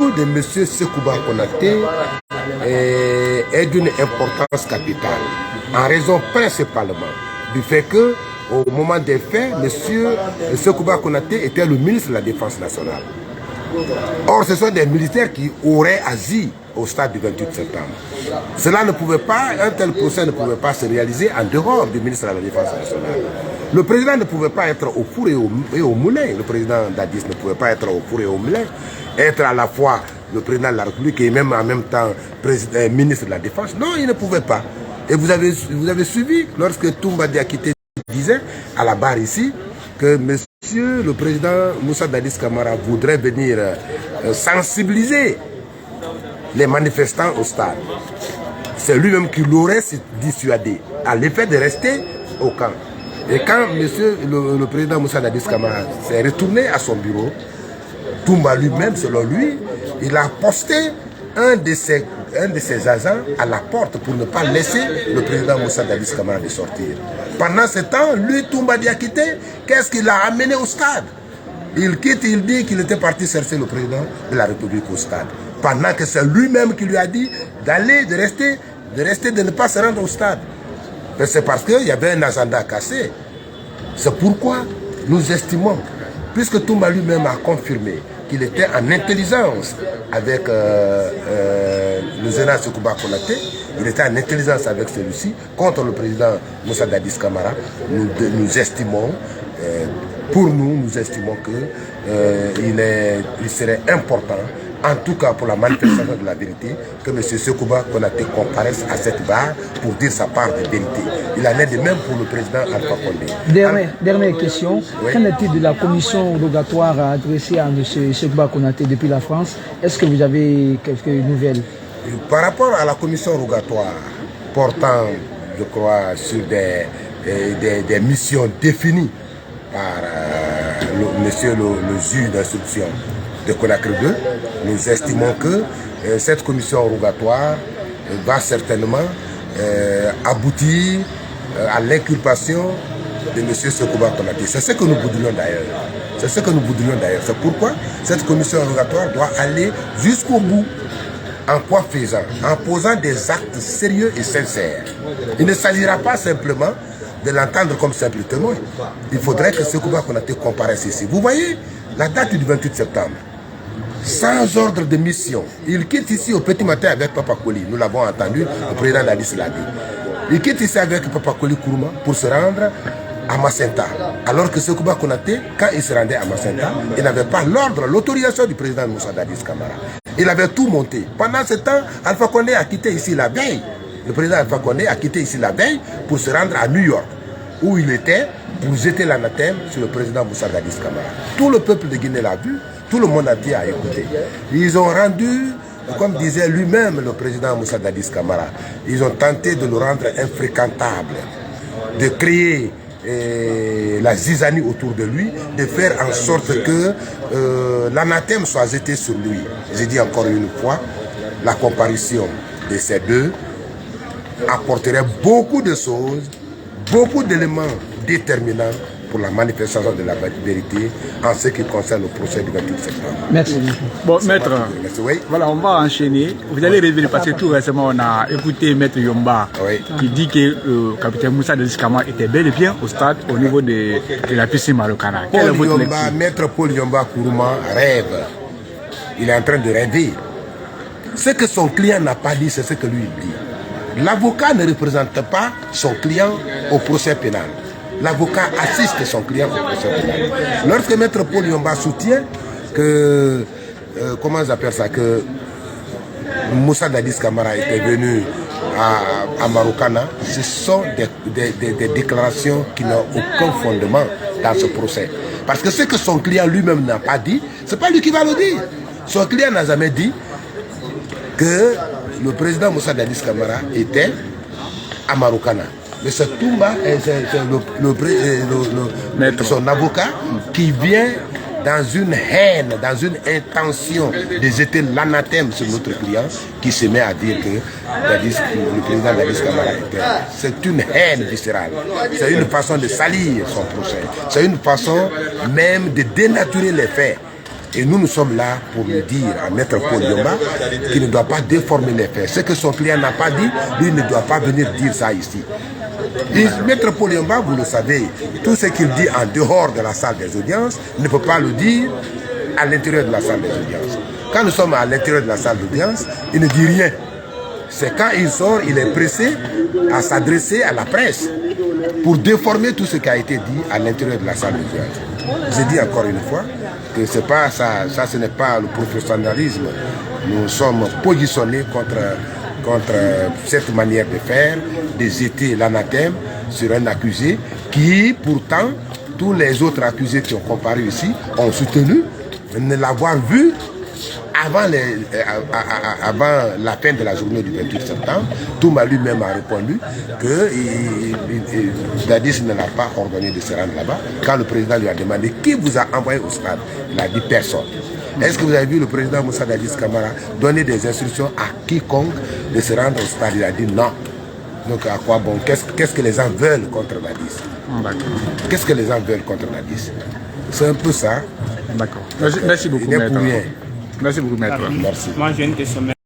retour de M. Sekouba Konaté est d'une importance capitale, en raison principalement du fait que, au moment des faits, M. Sekouba Konaté était le ministre de la Défense nationale. Or, ce sont des militaires qui auraient agi au stade du 28 septembre. Cela ne pouvait pas, un tel procès ne pouvait pas se réaliser en dehors du ministre de la Défense nationale. Le président ne pouvait pas être au four et au moulin. Le président Dadis ne pouvait pas être au four et au moulin. Être à la fois le président de la République et même en même temps ministre de la Défense. Non, il ne pouvait pas. Et vous avez suivi, lorsque Toumba Diakité disait à la barre ici, que monsieur le président Moussa Dadis Camara voudrait venir sensibiliser les manifestants au stade. C'est lui-même qui l'aurait dissuadé à l'effet de rester au camp. Et quand monsieur le président Moussa Dadis Camara s'est retourné à son bureau, Toumba lui-même, selon lui, il a posté un de ses agents à la porte pour ne pas laisser le président Moussa Dadis Camara de sortir. Pendant ce temps, lui, Toumba Diakité, qu'est-ce qu'il a amené au stade? Il quitte, il dit qu'il était parti chercher le président de la République au stade. Pendant que c'est lui-même qui lui a dit d'aller, de rester, de ne pas se rendre au stade. C'est parce qu'il y avait un agenda cassé. C'est pourquoi nous estimons, puisque Toumba lui-même a confirmé qu'il était en intelligence avec le général Sekouba Konaté, il était en intelligence avec celui-ci contre le président Moussa Dadis Camara. Nous estimons, nous estimons qu'il serait important, en tout cas pour la manifestation de la vérité, que M. Sekouba Konaté comparaisse à cette barre pour dire sa part de vérité. Il en est de même pour le président Alpha Condé. Dernière question. Oui. Qu'en est-il de la commission rogatoire adressée à M. Sekouba Konaté depuis la France? Est-ce que vous avez quelques nouvelles? Par rapport à la commission rogatoire portant, je crois, sur des missions définies par monsieur le juge d'instruction de Conakry 2, nous estimons que cette commission rogatoire va certainement aboutir à l'inculpation de M. Sekouba Konaté. C'est ce que nous voudrions d'ailleurs. C'est ce que nous voudrions d'ailleurs. C'est pourquoi cette commission rogatoire doit aller jusqu'au bout. En quoi faisant? En posant des actes sérieux et sincères. Il ne s'agira pas simplement de l'entendre comme simple témoin. Il faudrait que Sekouba Konaté comparaisse ici. Vous voyez la date du 28 septembre. Sans ordre de mission. Il quitte ici au petit matin avec Papa Koli. Nous l'avons entendu, le président Dadis l'a dit. Il quitte ici avec Papa Koli Kourouma pour se rendre à Macenta. Alors que Sekouba Konaté, quand il se rendait à Macenta, il n'avait pas l'ordre, l'autorisation du président Moussa Dadis Camara. Il avait tout monté. Pendant ce temps, Alpha Condé a quitté ici la veille. Le président Alpha Condé a quitté ici la veille pour se rendre à New York, où il était pour jeter l'anathème sur le président Moussa Dadis Camara. Tout le peuple de Guinée l'a vu, tout le monde entier a écouté. Ils ont rendu, comme disait lui-même le président Moussa Dadis Camara, ils ont tenté de le rendre infréquentable, de créer la zizanie autour de lui, de faire en sorte que l'anathème soit jeté sur lui. J'ai dit encore une fois, la comparution de ces deux apporterait beaucoup de choses, beaucoup d'éléments déterminants pour la manifestation de la vérité en ce qui concerne le procès du 28 septembre. Merci. Bon, maître, oui. Voilà, on va enchaîner. Vous allez révéler, parce que tout récemment, on a écouté maître Yomba, oui, qui dit que le capitaine Moussa Dadis Camara était bel et bien au stade au niveau de la piscine Marokana. Maître Paul Yomba Kourouma rêve. Il est en train de rêver. Ce que son client n'a pas dit, c'est ce que lui dit. L'avocat ne représente pas son client au procès pénal. L'avocat assiste son client au procès pénal. Lorsque maître Paul Yomba soutient que, comment ils appellent ça, que Moussa Dadis Camara était venu à Marokana, ce sont des déclarations qui n'ont aucun fondement dans ce procès. Parce que ce que son client lui-même n'a pas dit, ce n'est pas lui qui va le dire. Son client n'a jamais dit que le président Moussa Dadis Camara était à Marokana. Mais c'est Toumba, son avocat, qui vient dans une haine, dans une intention de jeter l'anathème sur notre client, qui se met à dire que le président Dadis Camara était. C'est une haine viscérale. C'est une façon de salir son procès. C'est une façon même de dénaturer les faits. Et nous sommes là pour le dire à Maître Paul Yomba qu'il ne doit pas déformer les faits. Ce que son client n'a pas dit, lui ne doit pas venir dire ça ici. Et Maître Paul Yomba, vous le savez, tout ce qu'il dit en dehors de la salle des audiences, il ne peut pas le dire à l'intérieur de la salle des audiences. Quand nous sommes à l'intérieur de la salle d'audience, il ne dit rien. C'est quand il sort, il est pressé à s'adresser à la presse pour déformer tout ce qui a été dit à l'intérieur de la salle d'audience. J'ai dit encore une fois que c'est pas ça, ce n'est pas le professionnalisme. Nous sommes positionnés contre cette manière de faire, de jeter l'anathème sur un accusé qui, pourtant, tous les autres accusés qui ont comparu ici ont soutenu ne l'avoir vu avant la fin de la journée du 28 septembre. Touma lui-même a répondu que Dadis ne l'a pas ordonné de se rendre là-bas. Quand le président lui a demandé qui vous a envoyé au stade, il a dit personne. Est-ce que vous avez vu le président Moussa Dadis Camara donner des instructions à quiconque de se rendre au stade? Il a dit non. Donc à quoi bon? Qu'est-ce que les gens veulent contre Dadis? Qu'est-ce que les gens veulent contre Dadis? C'est un peu ça. D'accord. Merci beaucoup, maître. Merci beaucoup, maître. Merci. Moi, j'ai une question.